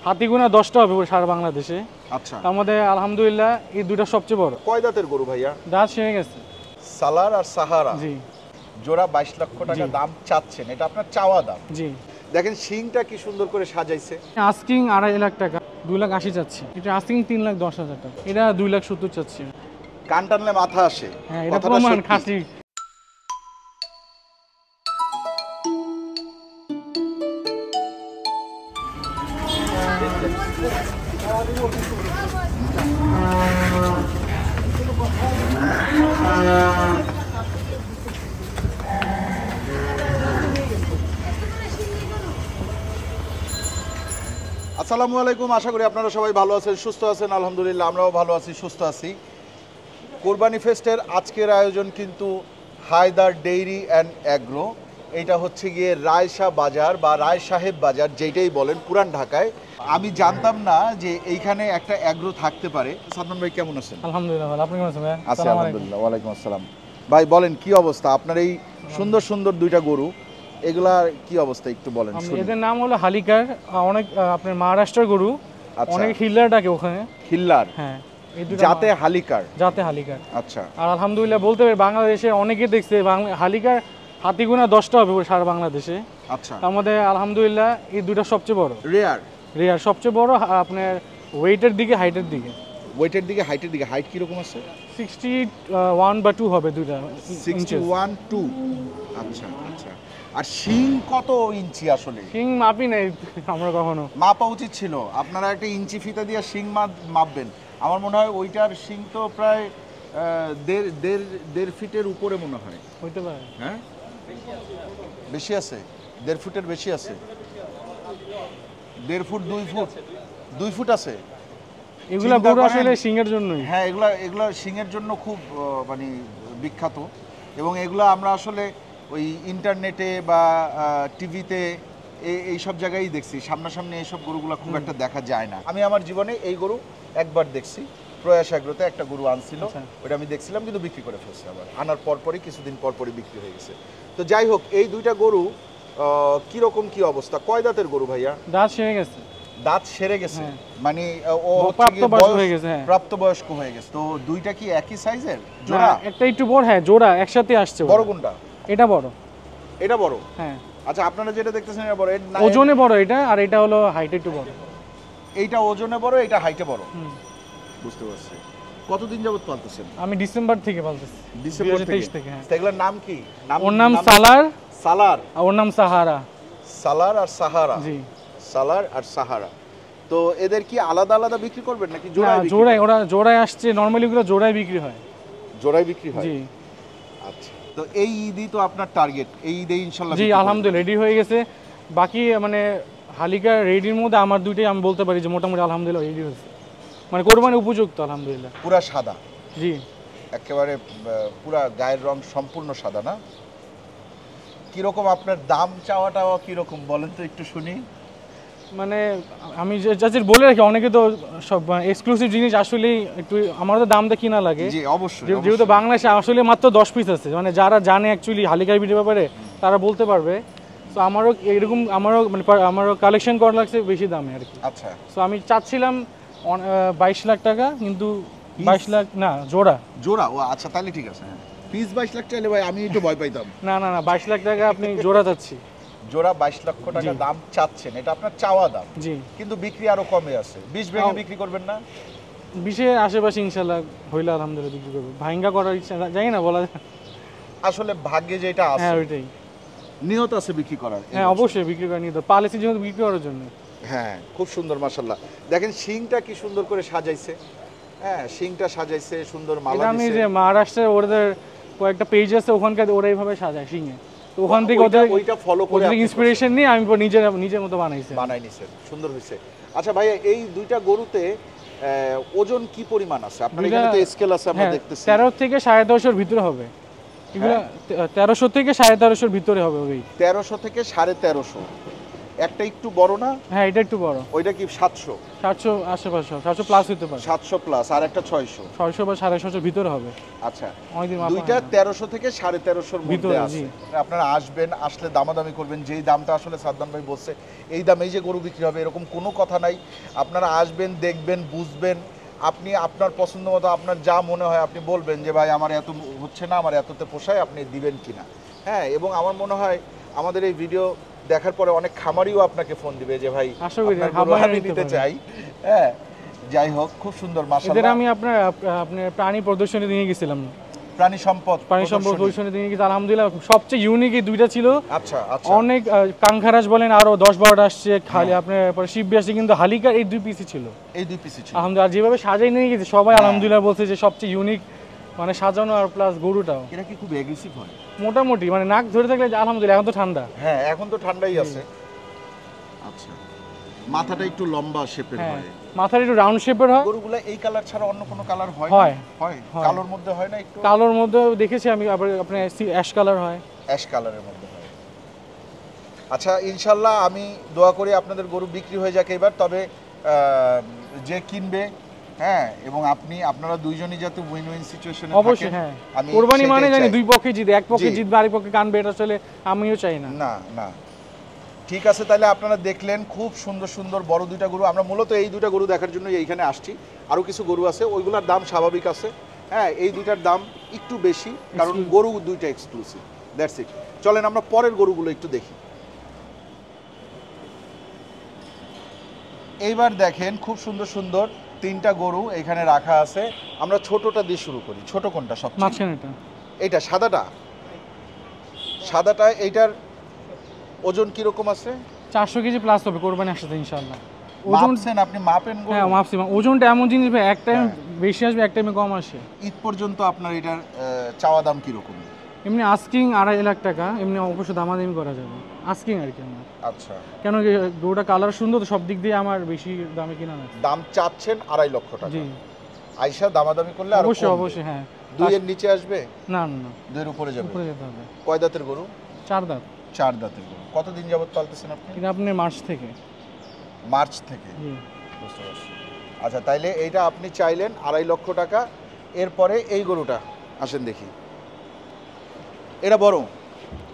হাতিগুনা 10টা হবে সারা বাংলাদেশে। আচ্ছা, তার মধ্যে আলহামদুলিল্লাহ এই দুইটা সবচেয়ে বড়। কয় দাঁতের গরু ভাইয়া? দাঁত সেরে গেছে। সালার আর সাহারা জি জোড়া 22 লক্ষ টাকা দাম চাচ্ছেন, এটা আপনার চাওয়া দাম। জি। দেখেন শিংটা কি সুন্দর করে সাজাইছে। আস্কিং 2.5 লাখ টাকা, 2,80,000 চাচ্ছি। এটা আস্কিং 3,10,000 টাকা, এটা 2,70,000 চাচ্ছি। কান টানলে মাথা আসে। হ্যাঁ, এটা প্রমাণ খাসি। আসসালামু আলাইকুম, আশা করি আপনারা সবাই ভালো আছেন, সুস্থ আছেন। আলহামদুলিল্লাহ আমরাও ভালো আছি, সুস্থ আছি। কোরবানি ফেস্টের আজকের আয়োজন কিন্তু হায়দার ডেইরি অ্যান্ড অ্যাগ্রো। এইটা হচ্ছে গিয়ে রায়শাহ বাজার বা রায় সাহেব বাজার, যেটাই বলেন পুরান ঢাকায়। আমি জানতাম না যে এইখানে একটা অ্যাগ্রো থাকতে পারে। সাদমান ভাই কেমন আছেন? আলহামদুলিল্লাহ ভালো, আপনি কেমন আছেন ভাই? আছি আলহামদুলিল্লাহ। ওয়ালাইকুম আসসালাম। ভাই বলেন কি অবস্থা আপনার এই সুন্দর সুন্দর দুইটা গরু, এগুলার কি অবস্থা একটু বলেন। এদের নাম হলো হালিকার, অনেক আপনার মহারাষ্ট্রের গরু, অনেক হিল্লার ডাকে ওখানে। হিল্লার? হ্যাঁ, জাতে হালিকার। জাতে হালিকার। আচ্ছা। আর আলহামদুলিল্লাহ বলতে পারি বাংলাদেশে অনেকে দেখছে হালিকার হাতিগুনা 10টা হবে সারা বাংলাদেশে। আচ্ছা। তার মধ্যে আলহামদুলিল্লাহ এই দুটো সবচেয়ে বড়। রেয়ার সবচেয়ে বড় আপনার ওয়েটের দিকে, হাইটের দিকে। ওয়েটের দিকে, হাইটের দিকে। হাইট কি রকম আছে? 61 বা 2 হবে দুইটা। 61 2। আচ্ছা আচ্ছা। আর শিং কত ইঞ্চি আসলে? শিং মাপি নাই আমরা কখনো। মাপা উচিত ছিল, আপনারা একটা ইঞ্চি ফিতা দিয়ে শিং মাপবেন। আমার মনে হয় ওইটার শিং তো প্রায় 1.5 ফিটের উপরে মনে হয়। হইতে পারে। হ্যাঁ, বেশি আছে, 1.5 ফুটের বেশি আছে। 1.5 ফুট 2 ফুট আছে। এগুলা গরু আসলে শিংয়ের জন্যই। হ্যাঁ, এগুলা শিংয়ের জন্য খুব মানে বিখ্যাত। এবং এগুলো আমরা আসলে ওই ইন্টারনেটে বা টিভিতে এই সব জায়গায় দেখছি, সামনাসামনি এইসব গরুগুলো খুব একটা দেখা যায় না। আমি আমার জীবনে এই গরু একবার দেখছি, প্রয়াস এগ্রোতে একটা গরু আনছিল, ওটা আমি দেখছিলাম, কিন্তু বিক্রি করে ফেলছে। আবার আনার পরপরই কিছুদিন পরপরই বিক্রি হয়ে গেছে। তো যাই হোক, এই দুইটা গরু কিরকম কি অবস্থা? কয় দাঁতের গরু ভাইয়া? দাঁত সেরে গেছে। দাঁত সেরে গেছে মানে ও প্রাপ্তবয়স্ক হয়ে গেছে। তো দুইটা কি একই সাইজের জোড়া? একটা একটু বড়। হ্যাঁ, জোড়া একসাথে আসছে। বড় কোনটা? এটা বড়। এটা বড়? হ্যাঁ। আচ্ছা, আপনারা যেটা দেখতেছেন এটা বড়? ওজনে বড় এটা, আর এটা হলো হাইটে একটু বড়। এইটা ওজনে বড়, এটা হাইটে বড়। বুঝতে পারছি। কতদিন যাবত পালতেছেন? আমি ডিসেম্বর থেকে পালতেছি। ডিসেম্বর 2023 থেকে। হ্যাঁ। এগুলোর নাম কি? ওর নাম সালার। আর ওর নাম সাহারা। সালার আর সাহারা? জি, সালার আর সাহারা। তো এদের কি আলাদা আলাদা বিক্রি করবেন নাকি জোড়ায়? ওরা জোড়ায় আসছে, নরমালি এগুলো জোড়ায় বিক্রি হয়। জোড়ায় বিক্রি হয়? জি। আচ্ছা। তো এই ঈদই তো আপনার টার্গেট, এই ঈদে ইনশাআল্লাহ? জি আলহামদুলিল্লাহ রেডি হয়ে গেছে। বাকি মানে হালিকা রেডির মধ্যে আমার দুইটাই আমি বলতে পারি যে মোটামুটি আলহামদুলিল্লাহ রেডি হয়েছে, মানে কোরবানি উপযুক্ত আলহামদুলিল্লাহ। পুরা সাদা? জি একেবারে পুরা গায়ের রং সম্পূর্ণ সাদা না? কিরকম আপনার দাম চাওয়াটাও কিরকম বলেন তো একটু শুনি। মানে আমি জাস্ট বলে রাখি, অনেকে তো সব এক্সক্লুসিভ জিনিস আসলে একটু আমার তো দামটা কিনা লাগে। জি অবশ্যই। যেহেতু বাংলাদেশে আসলে মাত্র 10 পিস আছে, মানে যারা জানে অ্যাকচুয়ালি হালিকার ভিডিও ব্যাপারে তারা বলতে পারবে। তো আমারও এরকম আমারও কালেকশন করা লাগছে বেশি দামে আর কি। আচ্ছা। তো আমি চাচ্ছিলাম 22 লাখ টাকা, কিন্তু 22 লাখ না, জোড়া। ও আচ্ছা, তাহলে ঠিক আছে। পিস 22 লাখ চাইলে ভাই আমি একটু ভয় পাইতাম। না 22 লাখ টাকা আপনি জোড়া চাচ্ছি। জোড়া 22 লক্ষ টাকা দাম চাচ্ছেন, এটা আপনার চাওয়া দাম। জি। কিন্তু বিক্রি আরো কমে আছে। 20 ভেঙে বিক্রি করবেন না? 20-এর আশেপাশে ইনশাআল্লাহ হইলে আলহামদুলিল্লাহ বিক্রি করব। ভাঙ্গা করার ইচ্ছা জানি না, বলা আসলে ভাগ্যে যেটা আছে। হ্যাঁ ওইটাই। নিয়ত আছে বিক্রি করার? হ্যাঁ অবশ্যই বিক্রি করার নিয়ত, পালেছি যেহেতু বিক্রি করার জন্য। হ্যাঁ, খুব সুন্দর মাশাআল্লাহ। দেখেন শিংটা কি সুন্দর করে সাজাইছে। হ্যাঁ, শিংটা সাজাইছে, সুন্দর মালা দিয়েছে। আমি যে মহারাষ্ট্রের ওদের কয়েকটা পেজ আছে, ওখানকার ওরা এইভাবে সাজায় শিঙে। তো ওখান থেকে ওইটা ফলো করে ইন্সপিরেশন নিয়ে আমি নিজের মতো বানাই নিছেন। সুন্দর হয়েছে। আচ্ছা ভাইয়া, এই দুইটা গরুতে ওজন কি পরিমাণ আছে? আপনার এখানে তো স্কেল আছে আমরা দেখতেছি। 13 থেকে 13.5 এর ভিতরে হবে এগুলা। 1300 থেকে 13.5 এর ভিতরে হবে ওই। 1300 থেকে 1350। একটা একটু বড় না? হ্যাঁ এটা একটু বড়। ওইটা কি 700? 700 আশেপাশে, 700 প্লাস হতে পারে। 700 প্লাস, আর একটা 600। 600 বা 750 ভিতরে হবে। আচ্ছা, অনেকদিন দুইটা 1300 থেকে 1350 মধ্যে ভিতরে, আছে। জি। আপনারা আসবেন, আসলে দামাদামি করবেন, যেই দামটা আসলে সাদ্দাম ভাই বলছে এই দামেই যে গরু বিক্রি হবে এরকম কোনো কথা নাই। আপনারা আসবেন, দেখবেন, বুঝবেন, আপনি আপনার পছন্দ মতো আপনার যা মনে হয় আপনি বলবেন যে ভাই আমার এত হচ্ছে না, আমার এততে পোষায়, আপনি দিবেন কিনা। হ্যাঁ, এবং আমার মনে হয় আমাদের এই ভিডিও দেখার পরে অনেক খামারিও আপনাকে ফোন দিবে যে ভাই আশা করি আপনার গরু আমি নিতে চাই। হ্যাঁ, যাই হোক, খুব সুন্দর এদের মাশাআল্লাহ। আমি আপনার প্রাণী প্রদর্শনী নিয়ে গেছিলাম, প্রাণী সম্পদ প্রদর্শনী নিয়ে গেছি, আলহামদুলিল্লাহ সবচেয়ে ইউনিক এই দুইটা ছিল। আচ্ছা আচ্ছা, অনেক কাঙ্খারাজ বলেন আরো 10-12টা আসছে, খালি আপনার পরে শিববি আসছে, কিন্তু হালিকার এই 2 পিসই ছিল। এই 2 পিসই ছিল আলহামদুলিল্লাহ। যেভাবে সাজাই নিয়ে গেছে সবাই আলহামদুলিল্লাহ বলছে যে সবচেয়ে ইউনিক, মানে সাজানো আর প্লাস গরুটাও এটা কি খুব অ্যাগ্রেসিভ হয়? মোটামুটি মানে নাক ধরে থাকলে আলহামদুলিল্লাহ। এখন তো ঠান্ডা। হ্যাঁ, এখন তো ঠান্ডাই আছে। আচ্ছা, মাথাটা একটু লম্বা শেপের হ্যাঁ, হয়, মাথার একটু রাউন্ড শেপের হয়। গরুগুলা এই কালার ছাড়া অন্য কোনো কালার হয়? হয়। হয়, কালোর মধ্যে হয় না একটু? কালোর মধ্যে দেখেছি আমি, আবার আপনার অ্যাশ কালার হয়। অ্যাশ কালারের মধ্যে হয়। আচ্ছা, ইনশাল্লাহ আমি দোয়া করি আপনাদের গরু বিক্রি হয়ে যাক এবার। তবে যে কিনবে, হ্যাঁ, এবং আপনারা দুইজনই যাতে উইন উইন সিচুয়েশনে থাকেন। অবশ্যই, হ্যাঁ। কুরবানি মানে জানি দুই পক্ষে জিতে, এক পক্ষে জিতবে আরেক পক্ষে কানবে, এটা আসলে আমিও চাই না। না না, ঠিক আছে। তাহলে আপনারা দেখলেন খুব সুন্দর সুন্দর বড় দুইটা গরু। আমরা মূলত এই দুইটা গরু দেখার জন্য এইখানে আসছি। আরও কিছু গরু আছে, ওইগুলোর দাম স্বাভাবিক আছে। হ্যাঁ, এই দুইটার দাম একটু বেশি, কারণ গরু দুইটা এক্সক্লুসিভ, দ্যাটস ইট। চলেন আমরা পরের গরুগুলো একটু দেখি। এইবার দেখেন খুব সুন্দর সুন্দর 3টা গরু এখানে রাখা আছে। আমরা ছোটটা দিয়ে শুরু করি। ছোট কোনটা সবচেয়ে? মাঝখানেটা। এইটা সাদাটা। এইটার ওজন কিরকম আছে? 400 কেজি প্লাস হবে কোরবানি আসছে ইনশাআল্লাহ। মাপছেন আপনি? মাপেন গরু? হ্যাঁ মাপছি। ওজনটা এমন জিনিস ভাই, এক টাইম বেশি আসবে, এক টাইমে কম আসে। ঈদ পর্যন্ত আপনার এটার চাওয়া দাম কিরকম? এমনি আস্কিং 2.5 লাখ টাকা, এমনি অবশ্য দামাদামি করা যাবে, আস্কিং আর কি আমার। আচ্ছা, কেন কি গরুটা কালার সুন্দর তো, সব দিক দিয়ে আমার বেশি দামে কিনা না। দাম চাচ্ছেন 2.5 লক্ষ টাকা? জি। আয়শা দামাদামি করলে আরো অবশ্যই কমবে? অবশ্যই, হ্যাঁ। 2 এর নিচে আসবে? না না না, 2 এর উপরে যাবে। উপরে যেতে হবে। কয় দাঁতের গরু? 4 দাঁত। 4 দাঁতের গরু। কতদিন যাবত পালতেছেন আপনি? এটা আপনি মার্চ থেকে। মার্চ থেকে? জি। বুঝতে পারছি। আচ্ছা, তাইলে এইটা আপনি চাইলেন 2.5 লক্ষ টাকা। এরপরে এই গরুটা আসেন দেখি। এটা বড়?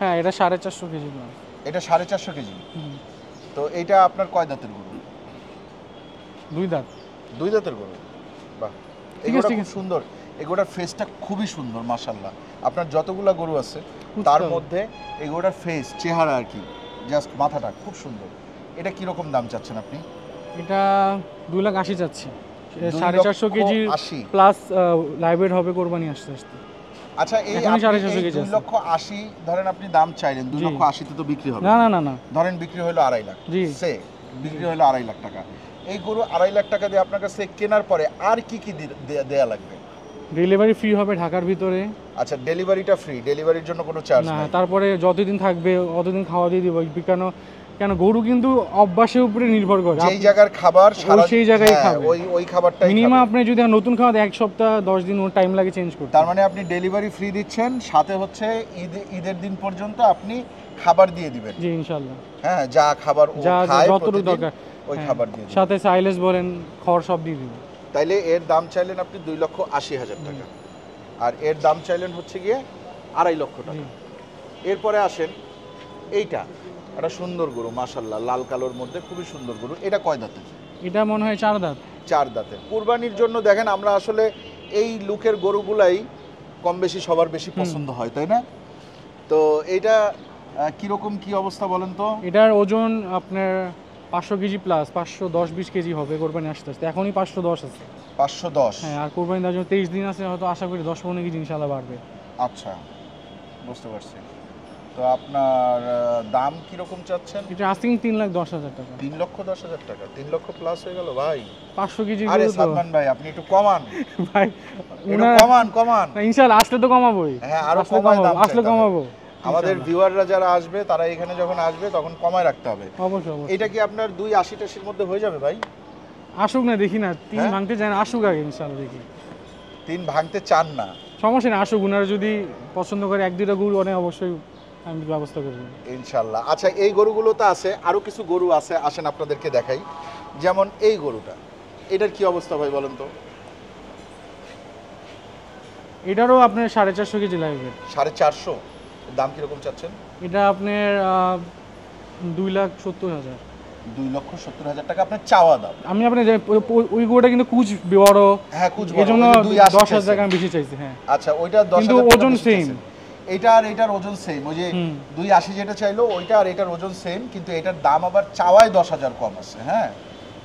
হ্যাঁ, এটা 450 কেজি না। এটা 450 কেজি। তো এইটা আপনার কয় দাঁতের গরু? 2 দাঁত। 2 দাঁতের গরু। বাহ, ঠিক আছে, খুব সুন্দর। এগুলোর ফেসটা খুবই সুন্দর মাশাআল্লাহ। আপনার যতগুলা গরু আছে তার মধ্যে এগুলোর ফেস, চেহারা আর কি, জাস্ট মাথাটা খুব সুন্দর। এটা কি রকম দাম চাচ্ছেন আপনি? এটা 2,80,000 চাচ্ছি। 450 কেজি 80 প্লাস লাইভেট হবে কোরবানি আসতে আসতে। আচ্ছা, এই 450 কেজি 2,80,000 ধরেন আপনি দাম চাইলেন, 2,80,000 তে তো বিক্রি হবে না? না না না, ধরেন বিক্রি হলো 2.5 লাখ। জি, বিক্রি হলো 2.5 লাখ টাকা। এই গরু 2.5 লাখ টাকা দিয়ে আপনার কাছে কেনার পরে আর কি কি দেয়া লাগবে? ডেলিভারি ফ্রি হবে ঢাকার ভিতরে। আচ্ছা, ডেলিভারিটা ফ্রি? ডেলিভারির জন্য কোনো চার্জ না, নাই? তারপরে যতদিন থাকবে অতদিন খাওয়া দিয়ে দিব। কেন গরু কিন্তু অভ্যাসের উপরে নির্ভর করে, যেই জায়গার খাবার সারা সেই জায়গায় খাবে। ওই খাবারটাই মিনিমাম আপনি যদি নতুন খাওয়া 1 সপ্তাহ 10 দিন ওর টাইম লাগে চেঞ্জ করতে। তার মানে আপনি ডেলিভারি ফ্রি দিচ্ছেন, সাথে হচ্ছে ঈদের দিন পর্যন্ত আপনি খাবার দিয়ে দিবেন। জি ইনশাআল্লাহ। হ্যাঁ, যা খাবার ও খায় যতটুকু দরকার ওই খাবার দিয়ে দিবেন। সাথে সাইলেজ বলেন, খড় সব দিয়ে দিব। তাইলে এর দাম চাইলেন আপনি 2,80,000 টাকা, আর এর দাম চাইলেন হচ্ছে গিয়ে 2.5 লক্ষ টাকা। এরপরে আসেন এইটা, একটা সুন্দর গরু মাশাআল্লাহ, লাল কালোর মধ্যে খুবই সুন্দর গরু। এটা কয় দাঁতের? এটা মনে হয় 4 দাঁত। 4 দাঁতের। কুরবানির জন্য দেখেন আমরা আসলে এই লুকের গরুগুলাই কম বেশি সবার বেশি পছন্দ হয়, তাই না? তো এইটা কিরকম কি অবস্থা বলেন তো? এটার ওজন আপনার 500 কেজি প্লাস, 510-20 কেজি হবে কোরবানি আসতে আসতে। এখনই 510 আছে। 510? হ্যাঁ, আর কোরবানি দেওয়ার জন্য 23 দিন আছে, হয়তো আশা করি 10-15 কেজি ইনশাআল্লাহ বাড়বে। আচ্ছা, বুঝতে পারছি। তো আপনার দাম কিরকম চাচ্ছেন? এটা আস্কিং 3,10,000 টাকা। 3,10,000 টাকা? 3 লক্ষ প্লাস হয়ে গেল ভাই। 500 কেজি আরে গরু তো সালমান ভাই, আপনি একটু কমান ভাই। একটু কমান। না, ইনশাআল্লাহ আসলে তো কমাবোই। হ্যাঁ, আরো কমায় দাম আসলে কমাবো। আমাদের ভিউয়াররা যারা আসবে তারা এখানে যখন আসবে তখন কমায় রাখতে হবে। অবশ্যই। এটা কি আপনার 2,80-টাশির মধ্যে হয়ে যাবে ভাই? আসুক না, দেখি না, 3 ভাঙতে চায় না, আসুক আগে ইনশাআল্লাহ দেখি। 3 ভাঙতে চান না? সমস্যা না, আসুক। উনারা যদি পছন্দ করে 1-2টা গরু অনেক অবশ্যই আমি ব্যবস্থা করে দেবো ইনশাল্লাহ। আচ্ছা, এই গরুগুলো তো আছে, আরো কিছু গরু আছে, আসেন আপনাদেরকে দেখাই। যেমন এই গরুটা, এটার কি অবস্থা ভাই বলেন তো? এটারও আপনার 450 কেজি লাগবে। 450? দাম কিরকম চাচ্ছেন? এটা আপনার 2,70,000। 2,70,000 টাকা আপনার চাওয়া দাম। আমি আপনার ওই গরুটা কিন্তু কুচ বড়, হ্যাঁ কুচ এই জন্য 280 10,000 টাকা আমি বেশি চাইছি। হ্যাঁ আচ্ছা, ওইটা 10,000 কিন্তু ওজন সেম। এটা আর এটার ওজন সেম, ওই যে 280 যেটা চাইলো ওইটা আর এটার ওজন সেম, কিন্তু এটার দাম আবার চাওয়ায় 10,000 কম আছে। হ্যাঁ,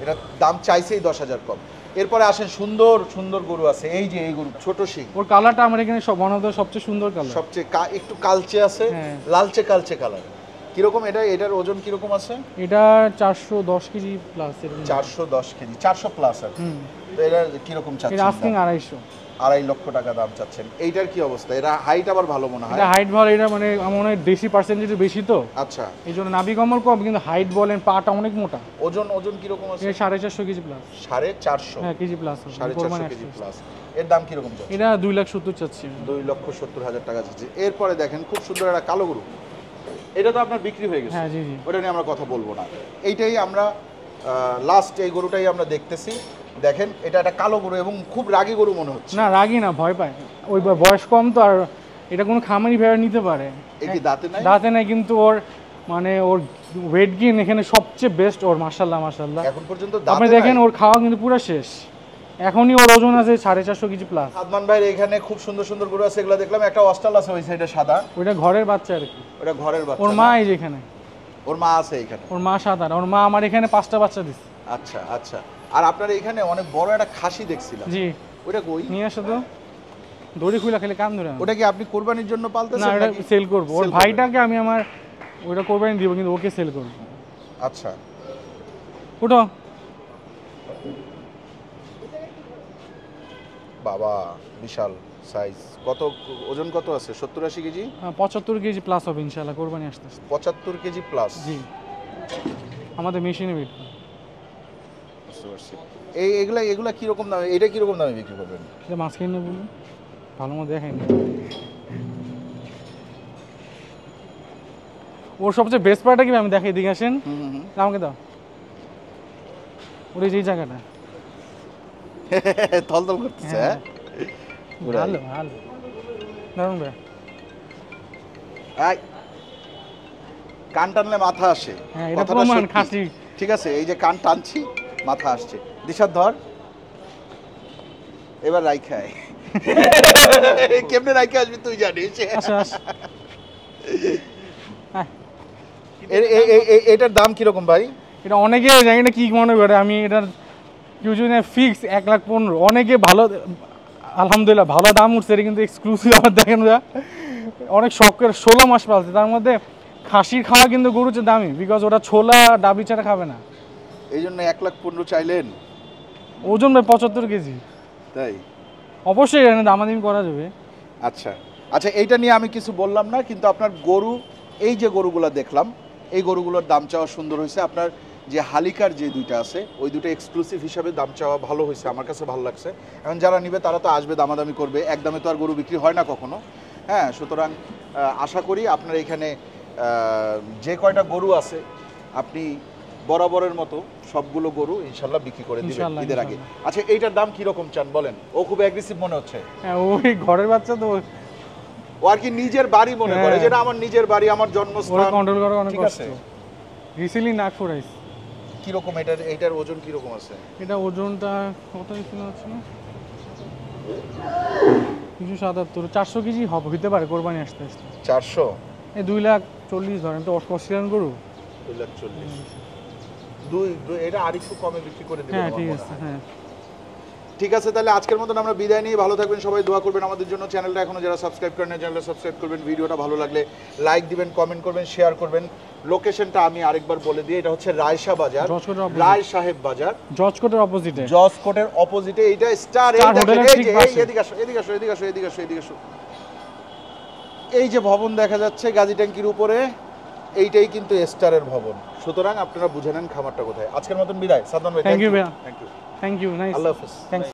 এটার দাম চাইছেই 10,000 কম। এরপরে আসেন সুন্দর সুন্দর গরু আছে, এই যে এই গরু ছোট শিং, ওর কালারটা আমার এখানে সবচেয়ে সুন্দর কালার, সবচেয়ে একটু কালচে আছে, হ্যাঁ। লালচে কালচে কালার। কিরকম এটা, এটার ওজন কিরকম আছে? এটা 410 কেজি প্লাস। 410 কেজি, 400 প্লাস আর তো এটা কিরকম এটা চাচ্ছেন? আস্কিং 250। 2.5 লক্ষ টাকা দাম চাচ্ছেন। এইটার কি অবস্থা? এটা হাইট আবার ভালো মনে হয়। এটা হাইট ভালো, এটা মানে আমার মনে হয় দেশি পার্সেন্টেজ বেশি তো, আচ্ছা, এই জন্য নাভি কমল কম, কিন্তু হাইট বলেন পাটা অনেক মোটা। ওজন কিরকম আছে? এটা 450 কেজি প্লাস। 450? হ্যাঁ কেজি প্লাস, 450 কেজি প্লাস। এর দাম কিরকম যাচ্ছে? এটা 2,70,000 চাচ্ছি। 2,70,000 টাকা যাচ্ছে। এরপরে দেখেন খুব সুন্দর একটা কালো গরু, এটা তো আপনার বিক্রি হয়ে গেছে। হ্যাঁ জি জি। ওটা নিয়ে আমরা কথা বলবো না, এইটাই আমরা লাস্ট এই গরুটাই আমরা দেখতেছি। দেখেন এটা একটা কালো গরু এবং খুব রাগী গরু মনে হচ্ছে। না রাগি না, ভয় পায়, ওই বয়স কম তো, আর এটা কোনো খামারি ভেড়া নিতে পারে। এই কি দাঁতে নাই? দাঁতে নাই, কিন্তু ওর মানে ওর ওয়েট গেইন এখানে সবচেয়ে বেস্ট ওর, মাশাআল্লাহ মাশাআল্লাহ। এখন পর্যন্ত আপনি দাঁতে দেখেন নাই। ওর খাওয়া কিন্তু পুরো শেষ, এখনই ওর ওজন আছে 450 কেজি প্লাস। আদমান ভাইয়ের এখানে খুব সুন্দর সুন্দর গরু আছে, এগুলো দেখলাম। একটা অস্টাল আছে ওই সাইডে সাদা, ওইটা ঘরের বাচ্চা আর কি। ওটা ঘরের বাচ্চা। ওর মা এই যে এখানে, ওর মা আছে এখানে? ওর মা সাদা, ওর মা আমার এখানে 5টা বাচ্চা দিচ্ছে। আচ্ছা আচ্ছা। আর আপনার এখানে অনেক বড় একটা খাসি দেখছিলাম, জি ওটা কই? নিয়ে আসো তো, দড়ি খুলে খেলে কান ধরে। ওটা কি আপনি কোরবানির জন্য না পালতেছেন ওটা নাকি সেল করবো, ওর sell করবেন? ভাইটাকে আমি আমার ওইটা কোরবানি দিব, কিন্তু ওকে সেল করবো। আচ্ছা, ওটা বাবা বিশাল সাইজ। কত ওজন কত আছে? 70-80 কেজি? 75 কেজি প্লাস হবে ইনশাআল্লাহ, কোরবানি আসতে আসতে। 75 কেজি প্লাস? জি, আমাদের মেশিনে ওয়েট। বুঝতে পারছি। এগুলা এগুলা কিরকম দামে, এটা কিরকম দামে বিক্রি করবেন? এটা মাছ কিনে বলুন, ভালো মতো দেখায়নি। ওর সবচেয়ে বেস্ট পার্টটা কি আমি দেখাই, দিকে আসেন, আমাকে দাও। ওর এই যে জায়গাটা থলথল করতেছে। হ্যাঁ। হ্যাঁ, ভালো ভালো দারুণ ভাই। আই কান টানলে মাথা আসে, হ্যাঁ এটা কথাটা প্রমাণ সত্যি। খাসি। ঠিক আছে, এই যে কান টানছি মাথা আসছে। দিশার ধর, এবার রাইখায়। কেমনে রাইখা আসবি তুই জানিস। আচ্ছা আচ্ছা। হ্যাঁ এটার দাম কিরকম ভাই? এটা অনেকে জানি না কি মনে করে, আমি এটার ইউজুয়ালি ফিক্স 1,15,000। অনেকে ভালো, আলহামদুলিল্লাহ ভালো দাম উঠছে, এটা কিন্তু এক্সক্লুসিভ। আমার দেখেন অনেক শখের 16 মাস পালছে, তার মধ্যে খাসির খাওয়া কিন্তু গরুর চেয়ে দামি, বিকজ ওটা ছোলা ডাবি ছাড়া খাবে না। এই জন্য 1,15,000 চাইলেন? ওজন ভাই 75 কেজি। তাই? অবশ্যই এখানে দামাদামি করা যাবে। আচ্ছা আচ্ছা, এইটা নিয়ে আমি কিছু বললাম না, কিন্তু আপনার গরু, এই যে গরুগুলো দেখলাম, এই গরুগুলোর দাম চাওয়া সুন্দর হয়েছে। আপনার যে হালিকার যে দুইটা আছে, ওই দুটো এক্সক্লুসিভ হিসাবে দাম চাওয়া ভালো হয়েছে, আমার কাছে ভালো লাগছে। এখন যারা নিবে তারা তো আসবে, দামাদামি করবে, একদমে তো আর গরু বিক্রি হয় না কখনো। হ্যাঁ, সুতরাং আশা করি আপনার এখানে যে কয়টা গরু আছে আপনি বরাবরের মতো সবগুলো গরু ইনশাল্লাহ বিক্রি করে দিবেন ইনশাল্লাহ, ঈদের আগে। ইনশাল্লাহ। আচ্ছা, এইটার দাম কিরকম চান বলেন? ও খুব অ্যাগ্রেসিভ মনে হচ্ছে। হ্যাঁ ওই ঘরের বাচ্চা তো, ও আর কি নিজের বাড়ি মনে করে, হ্যাঁ। যেটা আমার নিজের বাড়ি, আমার ওরা জন্মস্থান। কন্ট্রোল করা অনেক ঠিক কষ্ট। আছে। রিসেন্টলি নাক ফুরাইছে। কিরকম এইটার ওজন কিরকম আছে? এটা ওজনটা কত ছিল আছে না, 277, 400 কেজি হবে, হইতে পারে কোরবানি আসতে আসতে। 400? এই 2,40,000 ধরেন, তো অস্ট্রেলিয়ান গরু। 2,40,000 এটা আরেকটু কমে বিক্রি করে দিবেন হ্যাঁ আমার ঠিক মনে আছে। হয়। হ্যাঁ ঠিক আছে, তাহলে আজকের মতন আমরা বিদায় নিই। ভালো থাকবেন সবাই, দোয়া করবেন আমাদের জন্য। চ্যানেলটা এখনো যারা সাবস্ক্রাইব করেন না, চ্যানেলটা সাবস্ক্রাইব করবেন। ভিডিওটা ভালো লাগলে লাইক দিবেন, কমেন্ট করবেন, শেয়ার করবেন। লোকেশনটা আমি আরেকবার বলে দিই, এটা হচ্ছে রায়শা বাজার, জজকোটের opposite। রায় সাহেব বাজার, জজকোটের অপোজিটে। জজ কোর্টের অপোজিটে। এইটা স্টার, এই স্টার দেখেন, হোটেলের এই ঠিক যে পাশে। এদিকে আসো, এদিকে আসো, এদিকে আসো, এদিকে আসো, এদিকে আসো। এই যে ভবন দেখা যাচ্ছে গাজী ট্যাঙ্কির উপরে, এইটাই কিন্তু স্টারের ভবন। সুতরাং আপনারা বুঝে নেন খামারটা কোথায়। আজকের মতন বিদায়। সাদমান ভাই, থ্যাংক ইউ ভাইয়া। Thank you, thank you, nice. আল্লাহ হাফেজ। থ্যাংকস।